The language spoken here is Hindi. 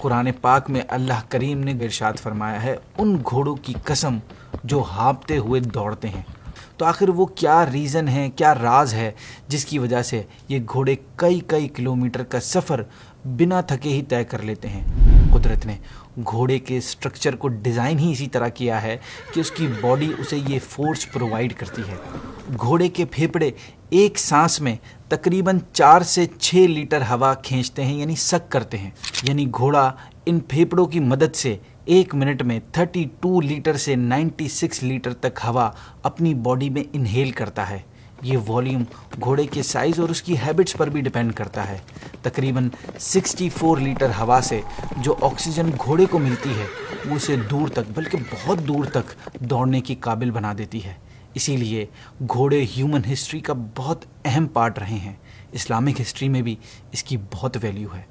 कुरान पाक में अल्लाह करीम ने इरशाद फरमाया है, उन घोड़ों की कसम जो हाँफते हुए दौड़ते हैं। तो आखिर वो क्या रीज़न है, क्या राज है जिसकी वजह से ये घोड़े कई कई किलोमीटर का सफ़र बिना थके ही तय कर लेते हैं। कुदरत ने घोड़े के स्ट्रक्चर को डिज़ाइन ही इसी तरह किया है कि उसकी बॉडी उसे ये फोर्स प्रोवाइड करती है। घोड़े के फेफड़े एक सांस में तकरीबन 4 से 6 लीटर हवा खींचते हैं, यानी सक करते हैं। यानी घोड़ा इन फेफड़ों की मदद से 1 मिनट में 32 लीटर से 96 लीटर तक हवा अपनी बॉडी में इनहेल करता है। ये वॉल्यूम घोड़े के साइज़ और उसकी हैबिट्स पर भी डिपेंड करता है। तकरीबन 64 लीटर हवा से जो ऑक्सीजन घोड़े को मिलती है वो उसे दूर तक, बल्कि बहुत दूर तक दौड़ने की काबिल बना देती है। इसीलिए घोड़े ह्यूमन हिस्ट्री का बहुत अहम पार्ट रहे हैं। इस्लामिक हिस्ट्री में भी इसकी बहुत वैल्यू है।